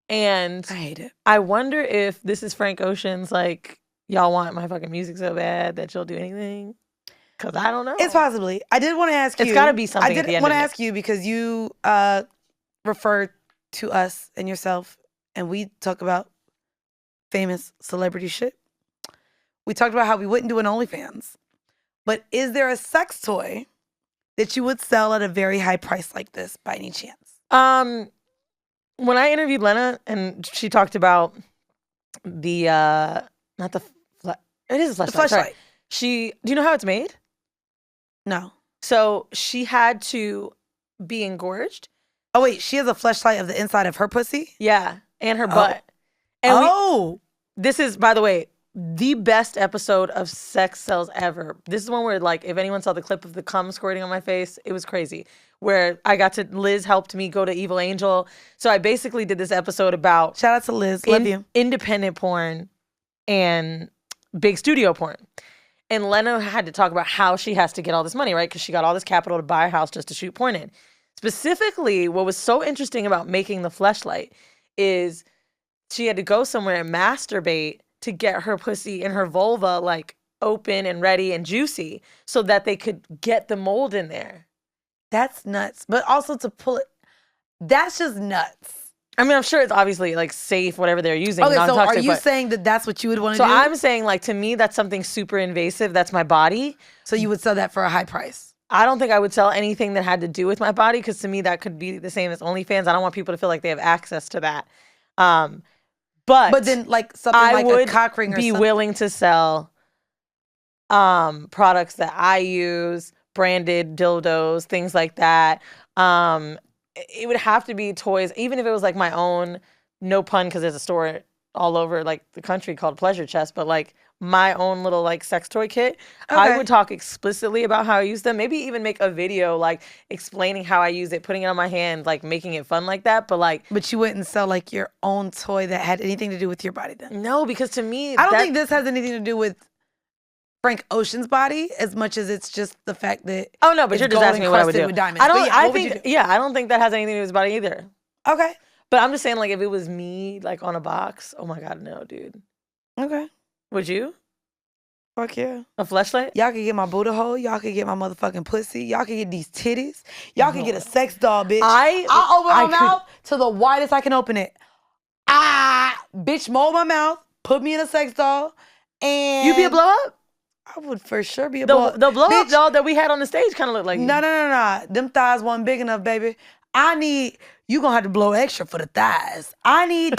And I hate it. I wonder if this is Frank Ocean's like, y'all want my fucking music so bad that you'll do anything? Because I don't know. It's possibly. I did want to ask you. It's got to be something. I did want to ask you because you refer to us and yourself, and we talk about famous celebrity shit. We talked about how we wouldn't do an OnlyFans. But is there a sex toy that you would sell at a very high price like this by any chance? When I interviewed Lena and she talked about the it is a fleshlight. Sorry. Do you know how it's made? No. So she had to be engorged. Oh wait, she has a fleshlight of the inside of her pussy? Yeah, and her butt. And this is, by the way, the best episode of Sex Sells ever. This is one where, like, if anyone saw the clip of the cum squirting on my face, it was crazy. Where Liz helped me go to Evil Angel. So I basically did this episode about... Shout out to Liz, love you. Independent porn and big studio porn. And Lena had to talk about how she has to get all this money, right? Because she got all this capital to buy a house just to shoot porn in. Specifically, what was so interesting about making the fleshlight is she had to go somewhere and masturbate to get her pussy and her vulva like open and ready and juicy so that they could get the mold in there. That's nuts. But also to pull it, that's just nuts. I mean, I'm sure it's obviously like safe, whatever they're using. Okay, so are you saying that that's what you would want to do? So I'm saying, like, to me, that's something super invasive. That's my body. So you would sell that for a high price? I don't think I would sell anything that had to do with my body, because to me, that could be the same as OnlyFans. I don't want people to feel like they have access to that. But then, like, something like a cock ring or something. I would be willing to sell products that I use, branded dildos, things like that. It would have to be toys, even if it was like my own, no pun, because there's a store all over like the country called Pleasure Chest, but like my own little like sex toy kit, Okay. I would talk explicitly about how I use them. Maybe even make a video like explaining how I use it, putting it on my hand, like making it fun like that. But like, But you wouldn't sell like your own toy that had anything to do with your body then? no, because to me, I don't think this has anything to do with Frank Ocean's body as much as it's just the fact that Oh no, but it's you're just gold asking me what I would encrusted do. with diamonds. I don't. But yeah, I what would you think. do? Yeah, I don't think that has anything to do with his body either. Okay. But I'm just saying, like, if it was me, like on a box, oh my god, no, dude. Okay. Would you? Fuck yeah. A fleshlight? Y'all could get my booty hole. Y'all could get my motherfucking pussy. Y'all could get these titties. Y'all could get a sex doll, bitch. I'll open my mouth to the widest I can open it. Bitch, mold my mouth. Put me in a sex doll. And You be a blow up? I would for sure be a blow up. The blow up Bitch, doll that we had on the stage kind of looked like you. No. Them thighs wasn't big enough, baby. You gonna have to blow extra for the thighs. I need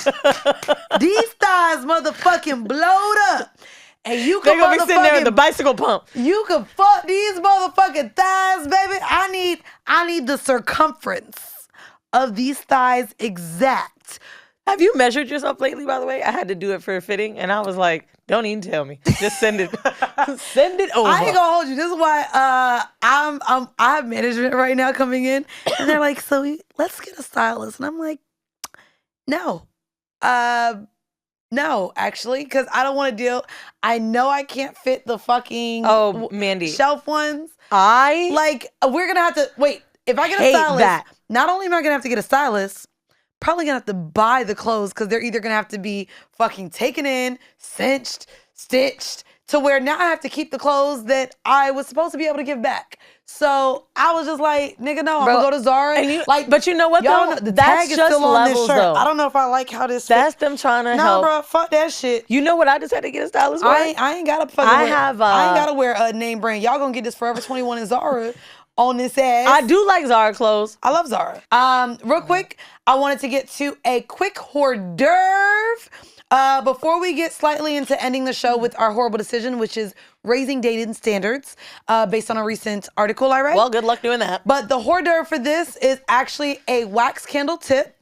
these thighs motherfucking blowed up. And you can They're gonna be sitting there at the bicycle pump. You can fuck these motherfucking thighs, baby. I need the circumference of these thighs exact. Have you measured yourself lately, by the way? I had to do it for a fitting, and I was like, don't even tell me. Just send it. Send it over. I ain't gonna hold you. This is why I have management right now coming in, and they're like, so let's get a stylist. And I'm like, no. No, actually, because I don't want to deal. I know I can't fit the fucking Mandii. shelf ones. We're gonna have to wait. If I get a stylist, not only am I gonna have to get a stylist, probably gonna have to buy the clothes because they're either gonna have to be fucking taken in, cinched, stitched, to where now I have to keep the clothes that I was supposed to be able to give back. So I was just like, nigga, no, I'm gonna go to Zara. But you know what though? The tag is still on this shirt. Though. I don't know if I like how this That's them trying to help. No, bro, fuck that shit. You know what I just had to get a stylist for? I ain't gotta fucking I ain't gotta wear a name brand. Y'all gonna get this Forever 21 and Zara on this ass. I do like Zara clothes. I love Zara. Real quick, I wanted to get to a quick hors d'oeuvre. Before we get slightly into ending the show with our horrible decision, which is raising dating standards, based on a recent article I read. Well, good luck doing that. But the hors d'oeuvre for this is actually a wax candle tip.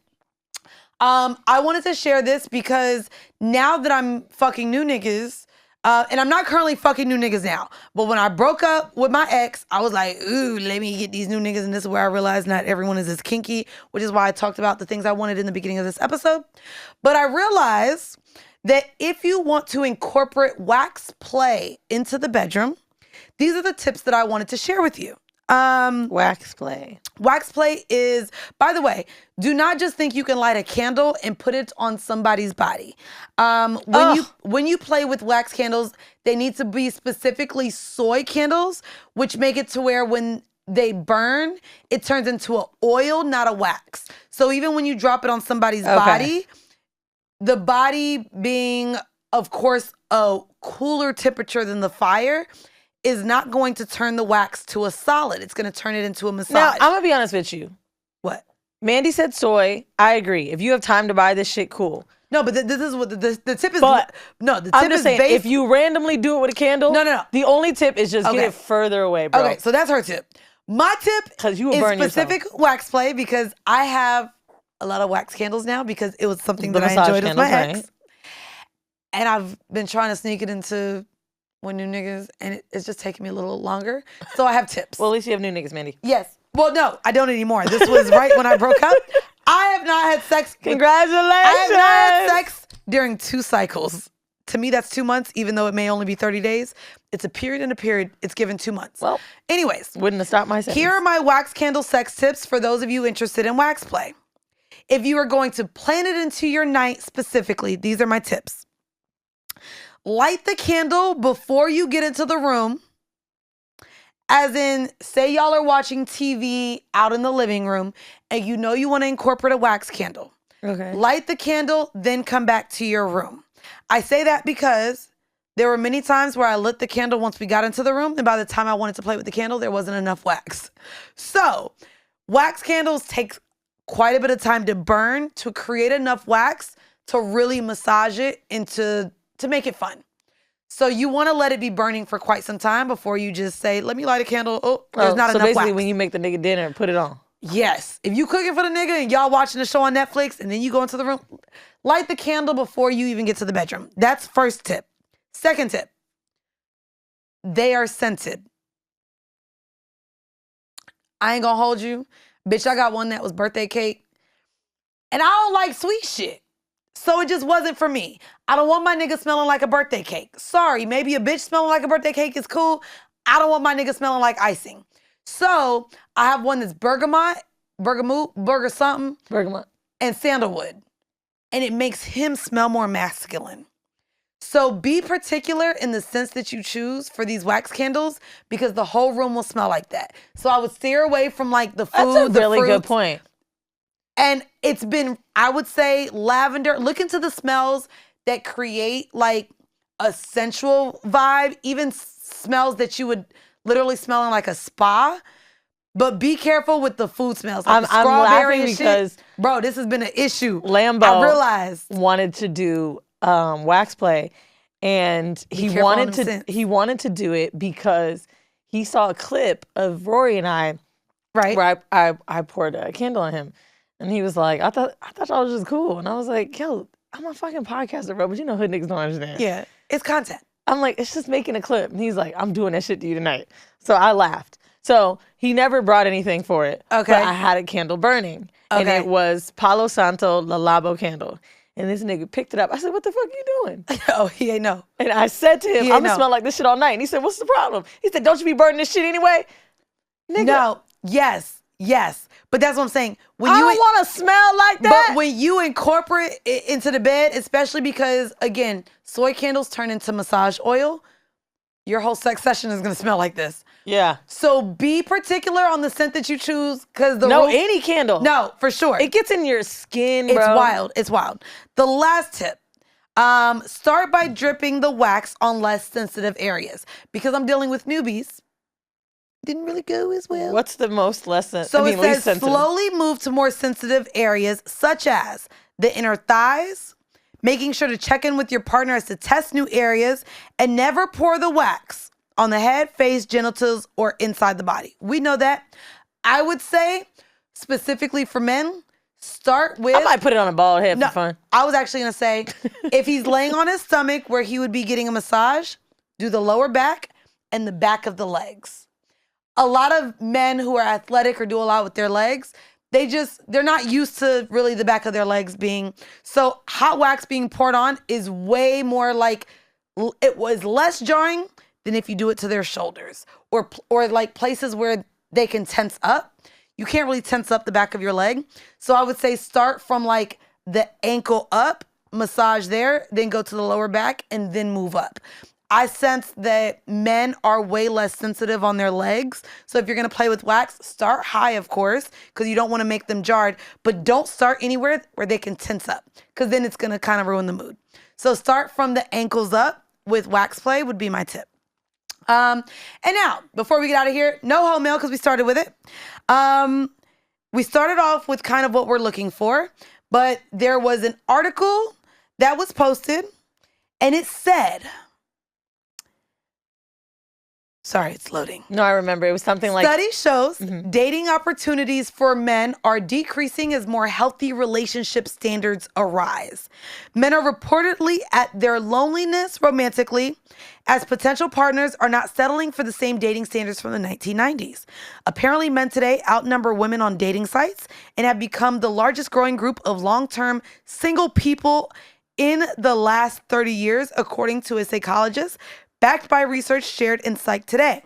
I wanted to share this because now that I'm fucking new niggas, and I'm not currently fucking new niggas now, but when I broke up with my ex, I was like, ooh, let me get these new niggas. And this is where I realized not everyone is as kinky, which is why I talked about the things I wanted in the beginning of this episode. But I realized that if you want to incorporate wax play into the bedroom, these are the tips that I wanted to share with you. Wax play. Wax play is, by the way, do not just think you can light a candle and put it on somebody's body. When you play with wax candles, they need to be specifically soy candles, which make it to where when they burn, it turns into an oil, not a wax. So even when you drop it on somebody's body, the body being, of course, a cooler temperature than the fire, is not going to turn the wax to a solid. It's going to turn it into a massage. Now, I'm going to be honest with you. What? Mandii said soy. I agree. If you have time to buy this shit, cool. No, but this is what the tip is. But the tip I'm just is saying, if you randomly do it with a candle, no. The only tip is just get it further away, bro. Okay, so that's her tip. My tip you will burn is specific wax play because I have a lot of wax candles now because it was something that I enjoyed with my ex. Right? And I've been trying to sneak it into with new niggas, and it's just taking me a little longer. So I have tips. Well, at least you have new niggas, Mandii. Yes. Well, no, I don't anymore. This was right when I broke up. I have not had sex. Congratulations. I have not had sex during 2 cycles. To me, that's 2 months, even though it may only be 30 days. It's a period and a period. It's given 2 months. Well, anyways. Wouldn't have stopped my sentence. Here are my wax candle sex tips for those of you interested in wax play. If you are going to plan it into your night specifically, these are my tips. Light the candle before you get into the room. As in, say y'all are watching TV out in the living room and you know you want to incorporate a wax candle. Okay. Light the candle, then come back to your room. I say that because there were many times where I lit the candle once we got into the room, and by the time I wanted to play with the candle, there wasn't enough wax. So, wax candles take quite a bit of time to burn to create enough wax to really massage it into to make it fun. So you want to let it be burning for quite some time before you just say, let me light a candle. Oh, there's not enough wax. So basically when you make the nigga dinner and put it on. Yes. If you cooking for the nigga and y'all watching the show on Netflix and then you go into the room, light the candle before you even get to the bedroom. That's first tip. Second tip. They are scented. I ain't gonna hold you. Bitch, I got one that was birthday cake. And I don't like sweet shit. So it just wasn't for me. I don't want my nigga smelling like a birthday cake. Sorry, maybe a bitch smelling like a birthday cake is cool. I don't want my nigga smelling like icing. So I have one that's bergamot, burger something, Bergamot. and sandalwood. And it makes him smell more masculine. So be particular in the scents that you choose for these wax candles because the whole room will smell like that. So I would steer away from like the food, That's a really the good fruits. point. And it's been, I would say, lavender. Look into the smells that create like a sensual vibe, even smells that you would literally smell in like a spa. But be careful with the food smells. Like I'm laughing because bro, this has been an issue. Lambo I realized wanted to do wax play, and he wanted to do it because he saw a clip of Rory and I, right? where I poured a candle on him, and he was like, I thought y'all was just cool, and I was like, yo, I'm a fucking podcaster, bro, but you know hood niggas don't understand. Yeah, it's content. I'm like, it's just making a clip, and he's like, I'm doing that shit to you tonight. So I laughed. So he never brought anything for it. Okay. But I had a candle burning. And Okay. it was Palo Santo La Labo candle. And this nigga picked it up. I said, what the fuck you doing? Oh, he ain't know. And I said to him, He I'm ain't gonna know. smell like this shit all night. And he said, what's the problem? He said, don't you be burning this shit anyway? Nigga, No, yes. But that's what I'm saying. I don't want to smell like that. But when you incorporate it into the bed, especially because, again, soy candles turn into massage oil, your whole sex session is going to smell like this. Yeah. So be particular on the scent that you choose because any candle. No, for sure. It gets in your skin, bro. It's wild. The last tip. Start by dripping the wax on less sensitive areas. Because I'm dealing with newbies. Didn't really go as well. What's the most So it least says sensitive? slowly move to more sensitive areas such as the inner thighs, making sure to check in with your partner as to test new areas, and never pour the wax on the head, face, genitals, or inside the body. We know that. I would say, specifically for men, start with... I might put it on a bald head for fun. I was actually going to say, if he's laying on his stomach where he would be getting a massage, do the lower back and the back of the legs. A lot of men who are athletic or do a lot with their legs, they're not used to really the back of their legs being... So hot wax being poured on is way more like... It was less jarring than if you do it to their shoulders or like places where they can tense up. You can't really tense up the back of your leg. So I would say start from like the ankle up, massage there, then go to the lower back and then move up. I sense that men are way less sensitive on their legs. So if you're going to play with wax, start high, of course, because you don't want to make them jarred, but don't start anywhere where they can tense up because then it's going to kind of ruin the mood. So start from the ankles up with wax play would be my tip. And now, before we get out of here, no hoe mail because we started with it. We started off with kind of what we're looking for, but there was an article that was posted and it said, sorry, it's loading. No, I remember. It was something like... Study shows dating opportunities for men are decreasing as more healthy relationship standards arise. Men are reportedly at their loneliness romantically as potential partners are not settling for the same dating standards from the 1990s. Apparently, men today outnumber women on dating sites and have become the largest growing group of long-term single people in the last 30 years, according to a psychologist, backed by research shared in Psych Today.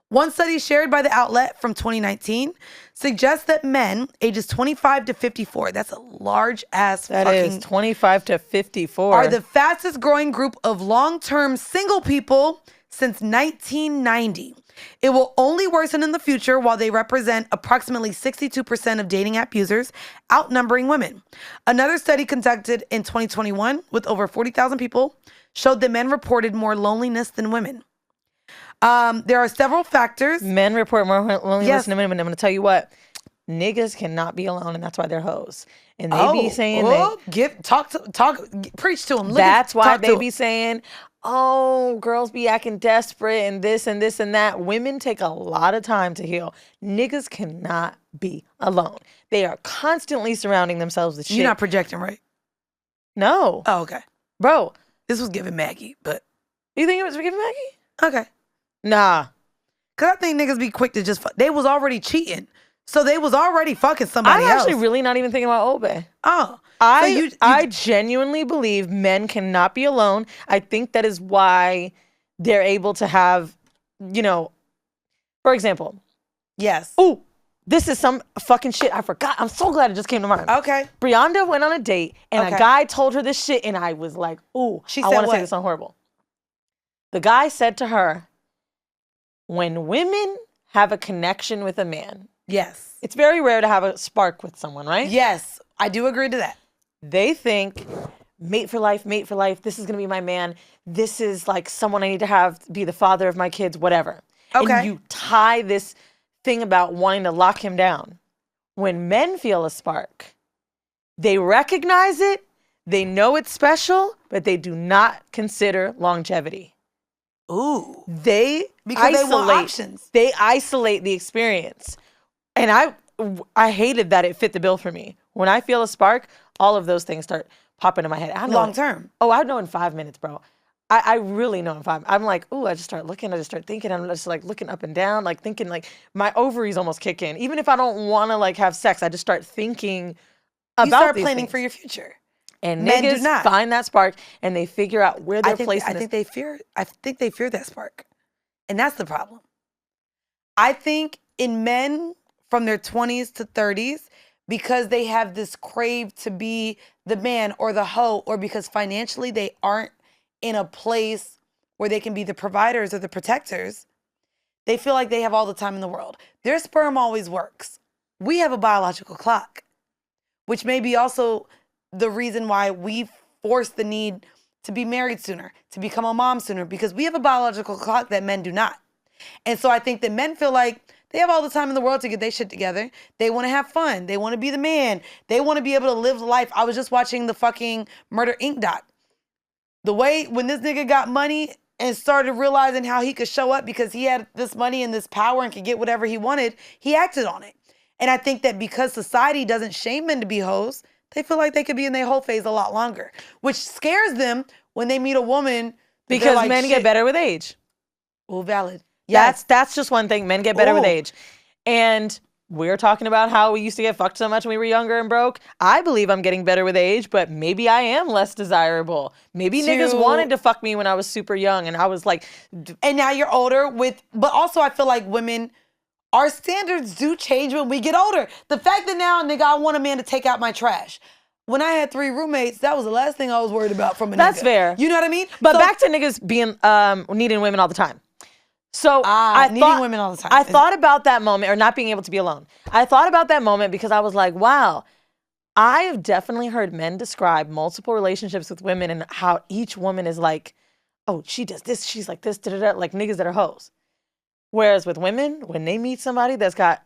One study shared by the outlet from 2019 suggests that men ages 25 to 54, that's a large ass That fucking... is 25 to 54. Are the fastest growing group of long-term single people since 1990. It will only worsen in the future while they represent approximately 62% of dating app users, outnumbering women. Another study conducted in 2021 with over 40,000 people showed that men reported more loneliness than women. There are several factors. Men report more loneliness than women. I'm going to tell you what. Niggas cannot be alone, and that's why they're hoes. And they be saying preach to them. That's why they be saying, oh, girls be acting desperate and this and this and that. Women take a lot of time to heal. Niggas cannot be alone. They are constantly surrounding themselves with shit. You're not projecting, right? No. Oh, okay. Bro, This was giving Maggie, but You think it was forgiving Maggie? okay. Nah. Cause I think niggas be quick to just fuck. They was already cheating. So they was already fucking somebody I'm else. actually really not even thinking about Obe. Oh. I genuinely believe men cannot be alone. I think that is why they're able to have, for example. Yes. Ooh, this is some fucking shit I forgot. I'm so glad it just came to mind. Okay. Brianda went on a date and a guy told her this shit and I was like, ooh, I want to say this on Whoreible. The guy said to her, when women have a connection with a man. Yes. It's very rare to have a spark with someone, right? Yes. I do agree to that. They think, mate for life, this is going to be my man. This is like someone I need to have be the father of my kids, whatever. Okay. And you tie this thing about wanting to lock him down. When men feel a spark, they recognize it, they know it's special, but they do not consider longevity. Ooh. Because they want options. They isolate the experience. And I hated that it fit the bill for me. When I feel a spark, all of those things start popping in my head. Long term. Oh, I know in 5 minutes, bro. I really know in 5. I'm like, ooh, I just start looking. I just start thinking. I'm just like looking up and down, like thinking like my ovaries almost kick in. Even if I don't want to like have sex, I just start thinking about You start these planning things. for your future. And Men do niggas not. find that spark and they figure out where they're placing I think they fear that spark. And that's the problem. I think in men from their 20s to 30s, because they have this crave to be the man or the hoe, or because financially they aren't in a place where they can be the providers or the protectors, they feel like they have all the time in the world. Their sperm always works. We have a biological clock, which may be also the reason why we force the need to be married sooner, to become a mom sooner, because we have a biological clock that men do not. And so I think that men feel like they have all the time in the world to get their shit together. They want to have fun. They want to be the man. They want to be able to live life. I was just watching the fucking Murder Inc. doc. The way when this nigga got money and started realizing how he could show up because he had this money and this power and could get whatever he wanted, he acted on it. And I think that because society doesn't shame men to be hoes, they feel like they could be in their whole phase a lot longer, which scares them when they meet a woman. Because like, men get better with age. Well, valid. Yes. That's just one thing. Men get better with age. And we're talking about how we used to get fucked so much when we were younger and broke. I believe I'm getting better with age, but maybe I am less desirable. Maybe niggas wanted to fuck me when I was super young and I was like... And now you're older but also I feel like women, our standards do change when we get older. The fact that now, nigga, I want a man to take out my trash. When I had 3 roommates, that was the last thing I was worried about from a nigga. That's fair. You know what I mean? But back to niggas being needing women all the time. So needing women all the time. I thought about that moment, or not being able to be alone. I thought about that moment because I was like, wow, I have definitely heard men describe multiple relationships with women and how each woman is like, oh, she does this, she's like this, da-da-da, like niggas that are hoes. Whereas with women, when they meet somebody that's got,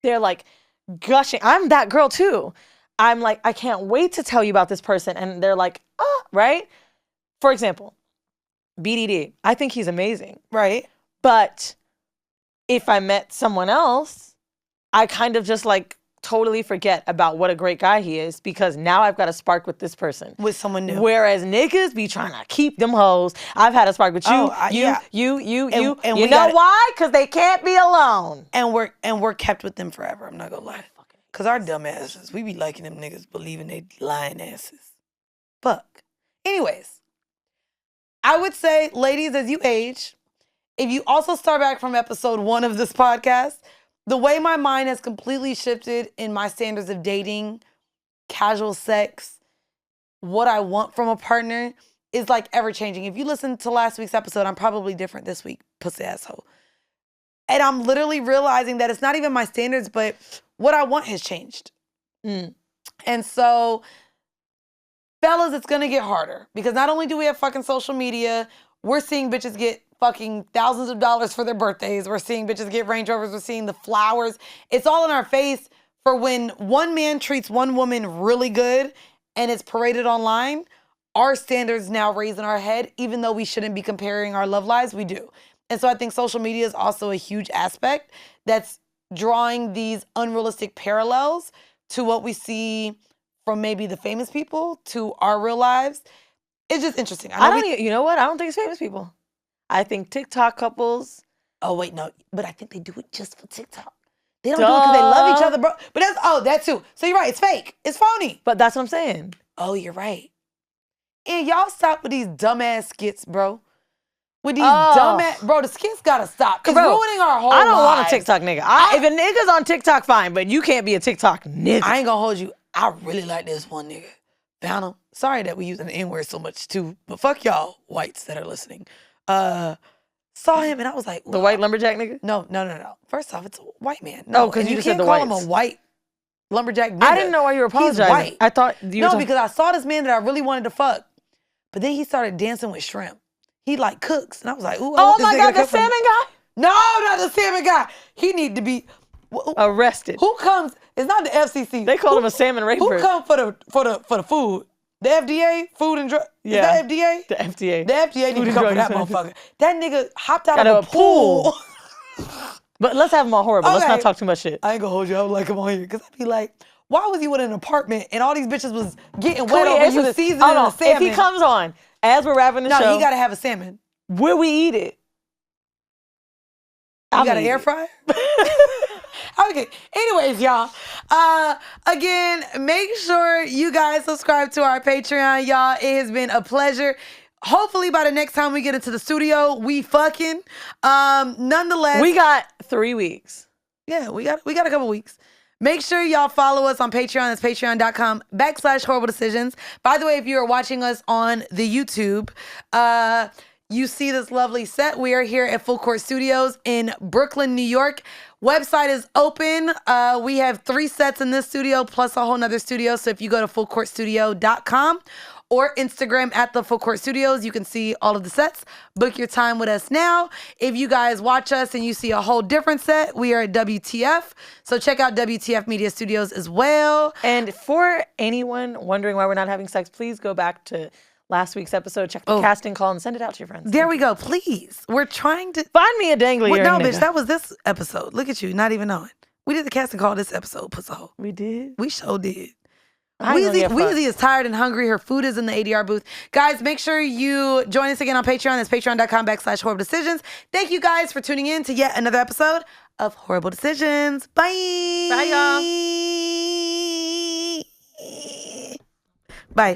they're like gushing. I'm that girl too. I'm like, I can't wait to tell you about this person. And they're like, right? For example, BDD, I think he's amazing. Right. But if I met someone else, I kind of just like totally forget about what a great guy he is because now I've got a spark with this person. With someone new. Whereas niggas be trying to keep them hoes. I've had a spark with you, you. And you know why? Because they can't be alone. And we're kept with them forever, I'm not gonna lie. Because our dumb asses, we be liking them niggas believing they lying asses. Fuck. Anyways. I would say, ladies, as you age, if you also start back from episode 1 of this podcast, the way my mind has completely shifted in my standards of dating, casual sex, what I want from a partner is like ever changing. If you listen to last week's episode, I'm probably different this week, pussy asshole. And I'm literally realizing that it's not even my standards, but what I want has changed. And so... fellas, it's gonna get harder because not only do we have fucking social media, we're seeing bitches get fucking thousands of dollars for their birthdays. We're seeing bitches get Range Rovers. We're seeing the flowers. It's all in our face for when one man treats one woman really good and it's paraded online. Our standards now raise in our head, even though we shouldn't be comparing our love lives, we do. And so I think social media is also a huge aspect that's drawing these unrealistic parallels to what we see from maybe the famous people to our real lives. It's just interesting. I don't you know what? I don't think it's famous people. I think TikTok couples. Oh, wait, no. But I think they do it just for TikTok. They don't do it because they love each other, bro. But that too. So you're right. It's fake. It's phony. But that's what I'm saying. Oh, you're right. And y'all stop with these dumbass skits, bro. With these dumbass, bro, the skits gotta stop. It's ruining our whole lives. I don't want a TikTok nigga. If a nigga's on TikTok, fine, but you can't be a TikTok nigga. I ain't gonna hold you. I really like this one nigga. Found him. Sorry that we using the N-word so much too, but fuck y'all whites that are listening. Saw him and I was like, the white lumberjack nigga? No. First off, it's a white man. No, because you just said the whites. whites. Call him a white lumberjack nigga. I didn't know why you were apologizing. He's white. I thought you were because I saw this man that I really wanted to fuck, but then he started dancing with shrimp. He like cooks, and I was like, ooh. Oh my God, the salmon guy? No, not the salmon guy. He need to be arrested. Who comes? It's not the FCC. They call him a salmon raper. Who come for the food? The FDA, Food and Drug. Yeah. Is that FDA? The FDA. The FDA need to come for that motherfucker. That nigga hopped out of a pool. But let's have him on Whoreible. Let's not talk too much shit. I ain't gonna hold you. I would like him on here because I'd be like, why was you in an apartment and all these bitches was getting wet over you seasoning the salmon? If he comes on as we're wrapping the show, no, you gotta have a salmon. Will we eat it? You got an air fryer? Okay. Anyways, y'all. Again, make sure you guys subscribe to our Patreon, y'all. It has been a pleasure. Hopefully, by the next time we get into the studio, we fucking. Nonetheless, we got 3 weeks. Yeah, we got a couple weeks. Make sure y'all follow us on Patreon. That's patreon.com/Whoreible Decisions. By the way, if you are watching us on the YouTube, you see this lovely set. We are here at Full Court Studios in Brooklyn, New York. Website is open. We have 3 sets in this studio plus a whole nother studio. So if you go to fullcourtstudio.com or Instagram at the Full Court Studios, you can see all of the sets. Book your time with us now. If you guys watch us and you see a whole different set, we are at WTF. So check out WTF Media Studios as well. And for anyone wondering why we're not having sex, please go back to last week's episode, check the casting call, and send it out to your friends. There we go. Please. We're trying to... Find me a dangly ear No, nigga. bitch, that was this episode. Look at you, not even knowing. We did the casting call this episode, pusso. We did? We sure did. Weezy is tired and hungry. Her food is in the ADR booth. Guys, make sure you join us again on Patreon. That's patreon.com/Whoreible Decisions. Thank you guys for tuning in to yet another episode of Whoreible Decisions. Bye. Bye, y'all. Bye.